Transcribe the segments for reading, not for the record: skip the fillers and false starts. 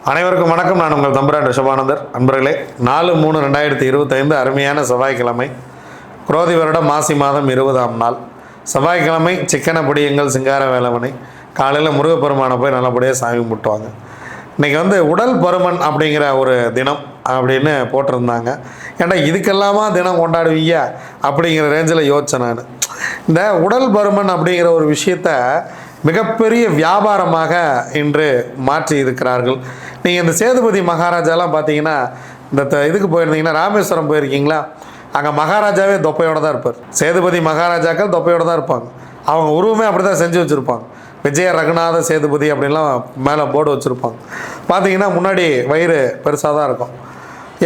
அனைவருக்கும் வணக்கம். நான் உங்கள் தம்புரான் ரிஷபானந்தர். அன்பர்களே, 4/3/2025 அருமையான செவ்வாய்க்கிழமை, குரோதி வருடம் மாசி மாதம் 20ஆம் நாள் செவ்வாய்க்கிழமை. சிக்கனை பிடியுங்கள் சிங்கார வேலவனை. காலையில் முருகப்பெருமானை போய் நல்லபடியாக சாமி கும்பிட்டுவாங்க. இன்றைக்கி உடல் பருமன் அப்படிங்கிற ஒரு தினம் அப்படின்னு போட்டிருந்தாங்க. ஏன்டா இதுக்கெல்லாமா தினம் கொண்டாடுவீங்க அப்படிங்கிற ரேஞ்சில் யோசித்தேன் நான். இந்த உடல் பருமன் அப்படிங்கிற ஒரு விஷயத்தை மிகப்பெரிய வியாபாரமாக இன்று மாற்றி இருக்கிறார்கள். நீங்கள் இந்த சேதுபதி மகாராஜாலாம் பார்த்தீங்கன்னா, இந்த இதுக்கு போயிருந்தீங்கன்னா, ராமேஸ்வரம் போயிருக்கீங்களா? அங்கே மகாராஜாவே தொப்பையோடு தான் இருப்பார். சேதுபதி மகாராஜாக்கள் தொப்பையோடு தான் இருப்பாங்க. அவங்க உருவமே அப்படி தான் செஞ்சு வச்சுருப்பாங்க. விஜய ரகுநாத சேதுபதி அப்படின்லாம் மேலே போர்டு வச்சுருப்பாங்க. பார்த்தீங்கன்னா முன்னாடி வயிறு பெருசாக தான் இருக்கும்.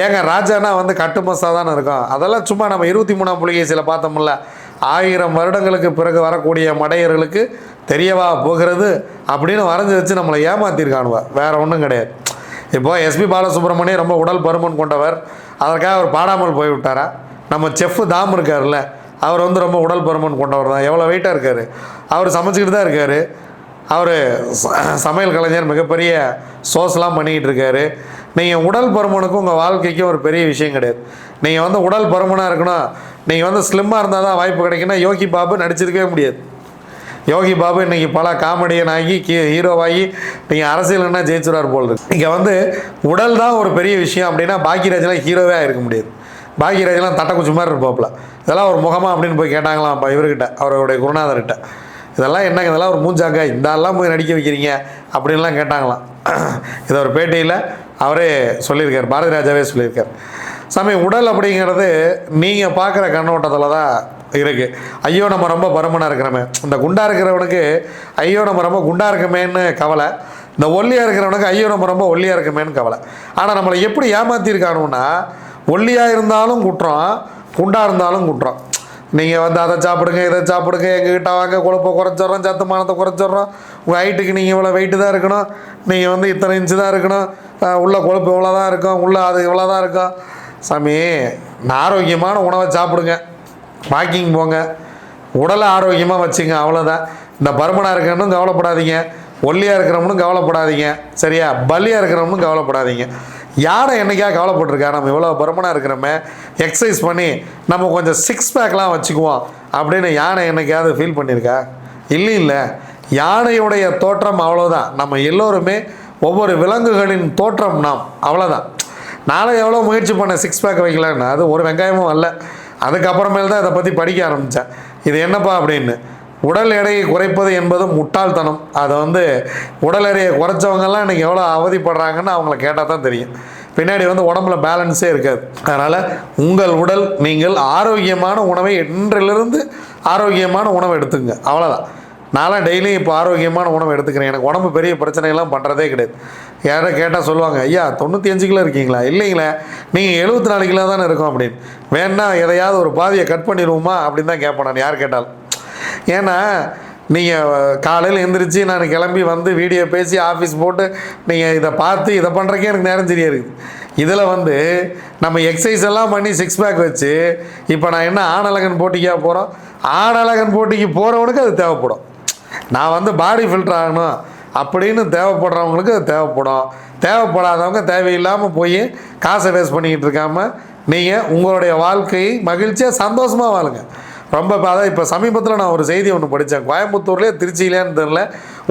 ஏங்க ராஜானா கட்டுமஸ்தாக தானே இருக்கும். அதெல்லாம் சும்மா நம்ம 23ஆம் புலிகேசியில் பார்த்தோம்ல, 1000 வருடங்களுக்கு பிறகு வரக்கூடிய மடையர்களுக்கு தெரியவா போகிறது அப்படின்னு வரைஞ்சி வச்சு நம்மளை ஏமாற்றிருக்கானுவா, வேறு ஒன்றும் கிடையாது. இப்போது எஸ்பி பாலசுப்ரமணியம் ரொம்ப உடல் பருமன் கொண்டவர், அதற்காக அவர் பாடாமல் போய்விட்டாரா? நம்ம செஃப் தாம் இருக்கார்ல, அவர் ரொம்ப உடல் பருமன் கொண்டவர் தான். எவ்வளோ வெயிட்டாக இருக்கார், அவர் சமைச்சிக்கிட்டு தான் இருக்கார். அவர் சமையல் கலைஞர், மிகப்பெரிய சோஸ்லாம் பண்ணிக்கிட்டு இருக்காரு. நீங்கள் உடல் பருமனுக்கும் உங்கள் வாழ்க்கைக்கும் ஒரு பெரிய விஷயம் கிடையாது. நீங்கள் உடல் பருமனாக இருக்கணும், நீங்கள் ஸ்லிம்மாக இருந்தால் தான் வாய்ப்பு கிடைக்குன்னா யோகி பாபு நடிச்சிருக்கவே முடியாது. யோகி பாபு இன்றைக்கி பல காமெடியன் ஆகி ஹீரோவாகி நீங்கள் அரசியல்னா ஜெயிச்சுறார் போல் இருக்கு. இங்கே உடல் தான் ஒரு பெரிய விஷயம் அப்படின்னா பாக்கியராஜெலாம் ஹீரோவே இருக்க முடியாது. பாக்கியராஜெலாம் தட்டக்குச்சி மாதிரி இருப்பாப்புல. இதெல்லாம் ஒரு முகமா அப்படின்னு போய் கேட்டாங்களாம் அப்போ இவர்கிட்ட, அவருடைய குருநாதர்கிட்ட. இதெல்லாம் என்னங்க, இதெல்லாம் ஒரு மூஞ்சாங்க, இந்தெல்லாம் போய் நடிக்க வைக்கிறீங்க அப்படின்லாம் கேட்டாங்களாம். இதை ஒரு பேட்டியில் அவரே சொல்லியிருக்கார், பாரதி ராஜாவே சொல்லியிருக்கார். சாமி, உடல் அப்படிங்கிறது நீங்கள் பார்க்குற கண்ணோட்டத்தில் தான் இருக்குது. ஐயோ நம்ம ரொம்ப பருமனாக இருக்கிறோமே, இந்த குண்டாக இருக்கிறவனுக்கு ஐயோ நம்ம ரொம்ப குண்டாக இருக்கமேன்னு கவலை, இந்த ஒல்லியாக இருக்கிறவனுக்கு ஐயோ நம்ம ரொம்ப ஒல்லியாக இருக்கமேன்னு கவலை. ஆனால் நம்மளை எப்படி ஏமாற்றிருக்கானுன்னா, ஒல்லியாக இருந்தாலும் குற்றம், குண்டாக இருந்தாலும் குற்றம். நீங்கள் அதை சாப்பிடுங்க, இதை சாப்பிடுங்க, எங்ககிட்ட வாங்க, கொழுப்பை குறைச்சிட்றோம், சத்துமானத்தை குறைச்சிட்றோம், உங்கள் ஹைட்டுக்கு நீங்கள் இவ்வளோ வெயிட்டு தான் இருக்கணும், நீங்கள் இத்தனை இன்ச்சு தான் இருக்கணும், உள்ள கொழுப்பு இவ்வளோ தான் இருக்கும், உள்ள அது இவ்வளோ தான் இருக்கும். சாமி, ஆரோக்கியமான உணவை சாப்பிடுங்க, வாக்கிங் போங்க, உடலை ஆரோக்கியமாக வச்சுங்க, அவ்வளோதான். இந்த பருமனாக இருக்கிறவனும் கவலைப்படாதீங்க, ஒல்லியாக இருக்கிறவனும் கவலைப்படாதீங்க, சரியா? பல்லியாக இருக்கிறவனும் கவலைப்படாதீங்க. யாரை என்றைக்கா கவலைப்பட்டிருக்கா? நம்ம இவ்வளோ பருமனாக இருக்கிறோமே, எக்ஸசைஸ் பண்ணி நம்ம கொஞ்சம் 6 பேக்லாம் வச்சுக்குவோம் அப்படின்னு யானை என்றைக்காவது ஃபீல் பண்ணியிருக்கா? இல்லை. யானையுடைய தோற்றம் அவ்வளோதான். நம்ம எல்லோருமே ஒவ்வொரு விலங்குகளின் தோற்றம் நாம், அவ்வளோதான். நாளை எவ்வளோ முயற்சி பண்ண 6 பேக் வைக்கலான்னு, அது ஒரு வெங்காயமும் அல்ல. அதுக்கப்புறமேல் தான் இதை பற்றி படிக்க ஆரம்பித்தேன். இது என்னப்பா அப்படின்னு. உடல் எடையை குறைப்பது என்பது முட்டாள்தனம். அதை உடல் எடையை குறைச்சவங்கெல்லாம் இன்றைக்கி எவ்வளோ அவதிப்படுறாங்கன்னு அவங்கள கேட்டால் தான் தெரியும். பின்னாடி உடம்புல பேலன்ஸே இருக்காது. அதனால் உங்கள் உடல், நீங்கள் ஆரோக்கியமான உணவை இன்றிலிருந்து ஆரோக்கியமான உணவை எடுத்துங்க, அவ்வளோதான். நான்லாம் டெய்லியும் இப்போ ஆரோக்கியமான உணவு எடுத்துக்கிறேன். எனக்கு உடம்பு பெரிய பிரச்சனைகள்லாம் பண்ணுறதே கிடையாது. யாரை கேட்டால் சொல்லுவாங்க, ஐயா 95 கிலோ இருக்கீங்களா? இல்லைங்களே, நீங்கள் 74 கிலோ தானே இருக்கும் அப்படின்னு. வேணா எதையாவது ஒரு பாதியை கட் பண்ணிடுவோமா அப்படின்னு தான் கேட்பேன் நான், யார் கேட்டாலும். ஏன்னா நீங்கள் காலையில் எழுந்திரிச்சு நான் கிளம்பி வீடியோ பேசி ஆஃபீஸ் போட்டு நீங்கள் இதை பார்த்து இதை பண்ணுறக்கே எனக்கு நேரம் சரியாக இருக்குது. இதில் நம்ம எக்ஸசைஸ் எல்லாம் பண்ணி 6 பேக் வச்சு இப்போ நான் என்ன ஆணழகன் போட்டிக்காக போகிறோம்? ஆணழகன் போட்டிக்கு போகிறவனுக்கு அது தேவைப்படும். நான் பாடி ஃபில்டர் ஆகணும் அப்படின்னு தேவைப்படுறவங்களுக்கு அது தேவைப்படும். தேவைப்படாதவங்க தேவையில்லாமல் போய் காசை வேஸ்ட் பண்ணிக்கிட்டு இருக்காமல் நீங்கள் உங்களுடைய வாழ்க்கையை மகிழ்ச்சியாக சந்தோஷமாக வாழுங்க. ரொம்ப அதான் இப்போ சமீபத்தில் நான் ஒரு செய்தி ஒன்று படித்தேன். கோயம்புத்தூர்லேயே திருச்சியிலேன்னு தெரில,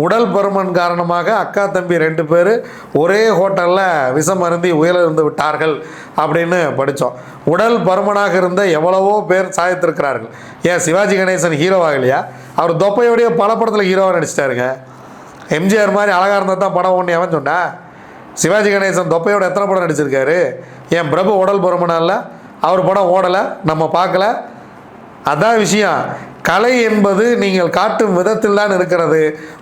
உடல் பருமன் காரணமாக அக்கா தம்பி 2 பேர் ஒரே ஹோட்டலில் விஷம் அருந்தி உயிரிழந்து விட்டார்கள் அப்படின்னு படித்தோம். உடல் பருமனாக இருந்த எவ்வளவோ பேர் சாதித்திருக்கிறார்கள். ஏன் சிவாஜி கணேசன் ஹீரோவாகலையா? அவர் தொப்பையோடைய பல படத்தில் ஹீரோவாக நடிச்சிட்டாருங்க. எம்ஜிஆர் மாதிரி அழகாக இருந்தால் தான் படம் ஒன்று எவன் சொன்னா? சிவாஜி கணேசன் தொப்பையோட எத்தனை படம் நடிச்சிருக்காரு? ஏன் பிரபு உடல் பருமனால அவர் படம் ஓடலை, நம்ம பார்க்கல? அதான் விஷயம். கலை என்பது நீங்கள் காட்டும் விதத்தில் தான் இருக்கிறது,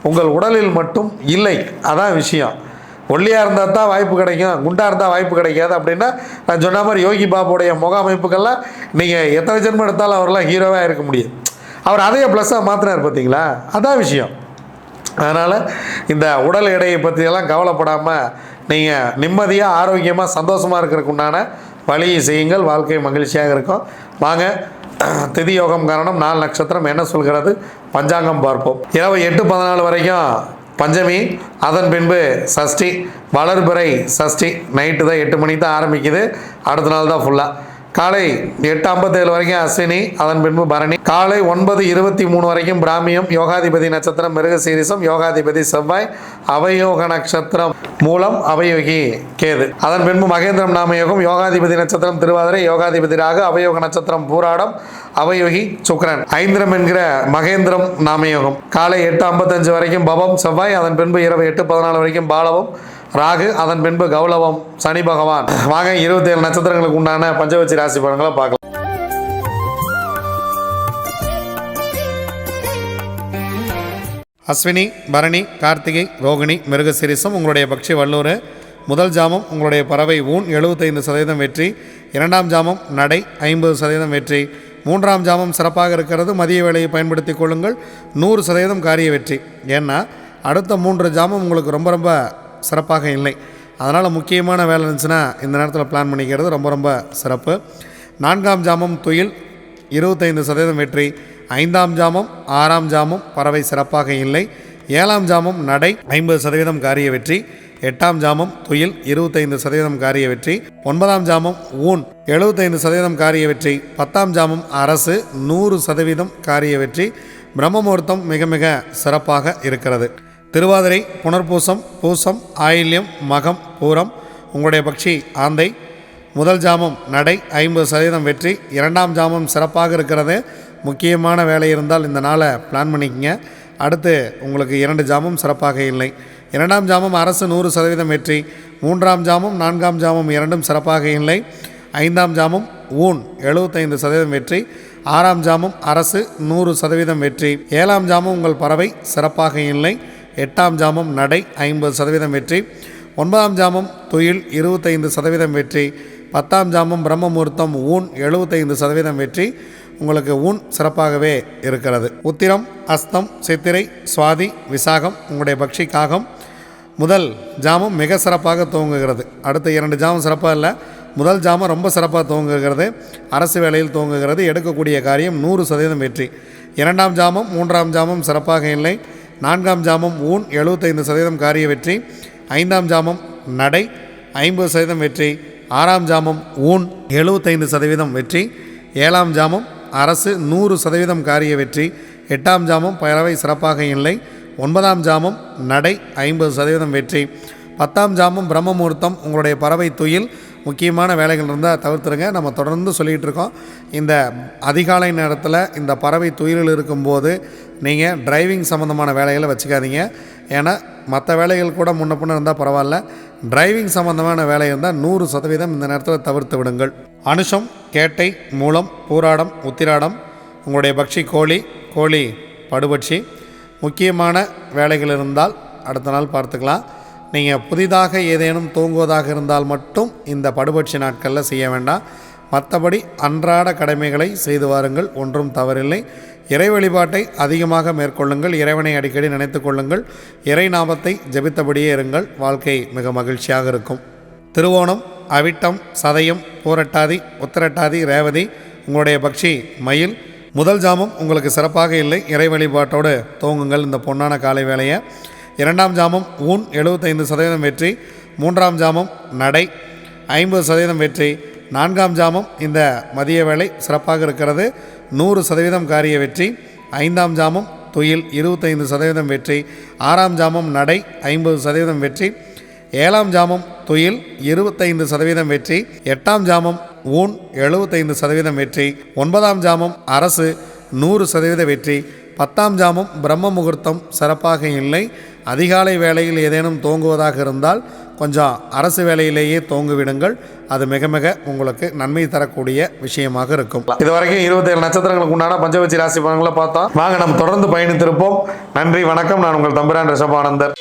உங்கள் உடலில் மட்டும் இல்லை. அதான் விஷயம். ஒல்லியாக இருந்தால் தான் வாய்ப்பு கிடைக்கும், குண்டாக இருந்தால் வாய்ப்பு கிடைக்காது அப்படின்னா, நான் சொன்ன மாதிரி யோகி பாபுடைய முக அமைப்புக்கெல்லாம் நீங்கள் எத்தனை ஜென்மம் எடுத்தாலும் அவரெல்லாம் ஹீரோவாக இருக்க முடியும். அவர் அதையே ப்ளஸ்ஸாக மாற்றினார், பார்த்தீங்களா? அதான் விஷயம். அதனால் இந்த உடல் எடையை பற்றியெல்லாம் கவலைப்படாமல் நீங்கள் நிம்மதியாக ஆரோக்கியமாக சந்தோஷமாக இருக்கிறதுக்கு உண்டான வழியை செய்யுங்கள். வாழ்க்கை மகிழ்ச்சியாக இருக்கும். வாங்க, திதி யோகம் காரணம் 4 நட்சத்திரம் என்ன சொல்கிறது, பஞ்சாங்கம் பார்ப்போம். இரவு 8:14 வரைக்கும் பஞ்சமி, அதன் பின்பு சஷ்டி, வளர்பிறை சஷ்டி நைட்டு தான் 8 மணிக்கு தான் ஆரம்பிக்குது. அடுத்த நாள் தான் ஃபுல்லாக. காலை 8:57 வரைக்கும் அஸ்வினி, அதன் பின்பு பரணி. காலை 9:23 வரைக்கும் பிராமியம். யோகாதிபதி நட்சத்திரம் மிருகசீரிசம். யோகாதிபதி செவ்வாய். அவயோக நட்சத்திரம் மூலம். அவயோகி கேது. அதன் பின்பு மகேந்திரம் நாமயோகம். யோகாதிபதி நட்சத்திரம் திருவாதிரை. யோகாதிபதி ராகு. அவயோக நட்சத்திரம் பூராடம். அவயோகி சுக்கிரன். ஐந்திரம் என்கிற மகேந்திரம் நாமயோகம். காலை 8:55 வரைக்கும் பவம் செவ்வாய். அதன் பின்பு இரவு 8:14 வரைக்கும் பாலவம் ராகு. அதன் பின்பு கௌலவம் சனி பகவான். வாங்க 27 நட்சத்திரங்களுக்கு உண்டான பஞ்சவட்சி ராசி பலன்களை பார்க்கலாம். அஸ்வினி, பரணி, கார்த்திகை, ரோகிணி, மிருகசீரிசம் உங்களுடைய பக்ஷி வல்லூர். முதல் ஜாமம் உங்களுடைய பறவை ஊன் 75% வெற்றி. இரண்டாம் ஜாமம் நடை 50% வெற்றி. மூன்றாம் ஜாமம் சிறப்பாக இருக்கிறது. மதிய வேலையை பயன்படுத்தி கொள்ளுங்கள். 100% காரிய வெற்றி. ஏன்னா அடுத்த 3 ஜாமம் உங்களுக்கு ரொம்ப ரொம்ப சிறப்பாக இல்லை. அதனால் முக்கியமான வேலை இருந்துச்சுன்னா இந்த நேரத்தில் பிளான் பண்ணிக்கிறது ரொம்ப ரொம்ப சிறப்பு. நான்காம் ஜாமம் துயில் 25% வெற்றி. ஐந்தாம் ஜாமம், ஆறாம் ஜாமம் பறவை சிறப்பாக இல்லை. ஏழாம் ஜாமம் நடை 50% காரிய வெற்றி. எட்டாம் ஜாமம் துயில் 25% காரிய வெற்றி. ஒன்பதாம் ஜாமம் ஊன் 75% காரிய வெற்றி. பத்தாம் ஜாமம் அரசு 100% காரிய வெற்றி. பிரம்ம முகூர்த்தம் மிக மிக சிறப்பாக இருக்கிறது. திருவாதிரை, புனர்பூசம், பூசம், ஆயில்யம், மகம், பூரம் உங்களுடைய பக்ஷி ஆந்தை. முதல் ஜாமம் நடை 50% வெற்றி. இரண்டாம் ஜாமம் சிறப்பாக இருக்கிறது. முக்கியமான வேலை இருந்தால் இந்த நாளை பிளான் பண்ணிக்கங்க. அடுத்து உங்களுக்கு 2 ஜாமம் சிறப்பாக இல்லை. இரண்டாம் ஜாமம் அரசு 100% வெற்றி. மூன்றாம் ஜாமம், நான்காம் ஜாமம் இரண்டும் சிறப்பாக இல்லை. ஐந்தாம் ஜாமம் ஊன் 75% வெற்றி. ஆறாம் ஜாமம் அரசு 100% வெற்றி. ஏழாம் ஜாமம் உங்கள் பறவை சிறப்பாக இல்லை. எட்டாம் ஜாமம் நடை 50% வெற்றி. ஒன்பதாம் ஜாமம் துயில் 25% வெற்றி. பத்தாம் ஜாமம் பிரம்ம முகூர்த்தம் ஊன் 75% வெற்றி. உங்களுக்கு ஊன் சிறப்பாகவே இருக்கிறது. உத்திரம், அஸ்தம், சித்திரை, சுவாதி, விசாகம் உங்களுடைய பக்ஷி காகம். முதல் ஜாமம் மிக சிறப்பாக துவங்குகிறது. அடுத்த 2 ஜாமம் சிறப்பாக இல்லை. முதல் ஜாமம் ரொம்ப சிறப்பாக துவங்குகிறது. அரசு வேலையில் துவங்குகிறது. எடுக்கக்கூடிய காரியம் 100% வெற்றி. இரண்டாம் ஜாமம், மூன்றாம் ஜாமம் சிறப்பாக இல்லை. நான்காம் ஜாமம் ஊன் 75% காரிய வெற்றி. ஐந்தாம் ஜாமம் நடை 50% வெற்றி. ஆறாம் ஜாமம் ஊன் 75% வெற்றி. ஏழாம் ஜாமம் அரசு 100% காரிய வெற்றி. எட்டாம் ஜாமம் பறவை சிறப்பாக இல்லை. ஒன்பதாம் ஜாமம் நடை 50% வெற்றி. பத்தாம் ஜாமம் பிரம்ம முகூர்த்தம் உங்களுடைய பறவை துயில். முக்கியமான வேலைகள் இருந்தால் தவிர்த்துருங்க. நம்ம தொடர்ந்து சொல்லிகிட்டு இருக்கோம். இந்த அதிகாலை நேரத்தில் இந்த பறவை துயிலில் இருக்கும்போது நீங்கள் டிரைவிங் சம்மந்தமான வேலைகளை வச்சுக்காதீங்க. ஏன்னா மற்ற வேலைகள் கூட முன்ன பின்ன இருந்தால் பரவாயில்ல. டிரைவிங் சம்மந்தமான வேலை இருந்தால் 100% இந்த நேரத்தில் தவிர்த்து விடுங்கள். அனுஷம், கேட்டை, மூலம், பூராடம், உத்திராடம் உங்களுடைய பக்ஷி கோழி. கோழி படுபட்சி. முக்கியமான வேலைகள் இருந்தால் அடுத்த நாள் பார்த்துக்கலாம். நீங்கள் புதிதாக ஏதேனும் தூங்குவதாக இருந்தால் மட்டும் இந்த படுபட்சி நாட்களில் செய்ய வேண்டாம். மற்றபடி அன்றாட கடமைகளை செய்து வாருங்கள். ஒன்றும் தவறில்லை. இறை வழிபாட்டை அதிகமாக மேற்கொள்ளுங்கள். இறைவனை அடிக்கடி நினைத்து கொள்ளுங்கள். இறை நாமத்தை ஜபித்தபடியே இருங்கள். வாழ்க்கை மிக மகிழ்ச்சியாக இருக்கும். திருவோணம், அவிட்டம், சதயம், பூரட்டாதி, உத்திரட்டாதி, ரேவதி உங்களுடைய பக்ஷி மயில். முதல் ஜாமம் உங்களுக்கு சிறப்பாக இல்லை. இறை வழிபாட்டோடு துவங்குங்கள் இந்த பொன்னான காலை வேளையை. இரண்டாம் ஜாமம் ஊன் 75% வெற்றி. மூன்றாம் ஜாமம் நடை 50% வெற்றி. நான்காம் ஜாமம் இந்த மதிய வேளை சிறப்பாக இருக்கிறது. 100% காரிய வெற்றி. ஐந்தாம் ஜாமம் துயில் 25% வெற்றி. ஆறாம் ஜாமம் நடை 50% வெற்றி. ஏழாம் ஜாமம் துயில் 25% வெற்றி. எட்டாம் ஜாமம் ஊன் 75% வெற்றி. ஒன்பதாம் ஜாமம் அரசு 100% வெற்றி. பத்தாம் ஜாமம் பிரம்ம முகூர்த்தம் சிறப்பாக இல்லை. அதிகாலை வேளையில் ஏதேனும் தூங்குவதாக இருந்தால் கொஞ்சம் அரசு வேலையிலேயே தூங்கிவிடுங்கள். அது மிக மிக உங்களுக்கு நன்மை தரக்கூடிய விஷயமாக இருக்கும். இதுவரைக்கும் 27 நட்சத்திரங்களுக்கு உண்டான பஞ்சவட்சி ராசி பலன்களை பார்த்தோம். வாங்க நம்ம தொடர்ந்து பயணித்திருப்போம். நன்றி, வணக்கம். நான் உங்கள் தம்பிரான் ரிஷபானந்தர்.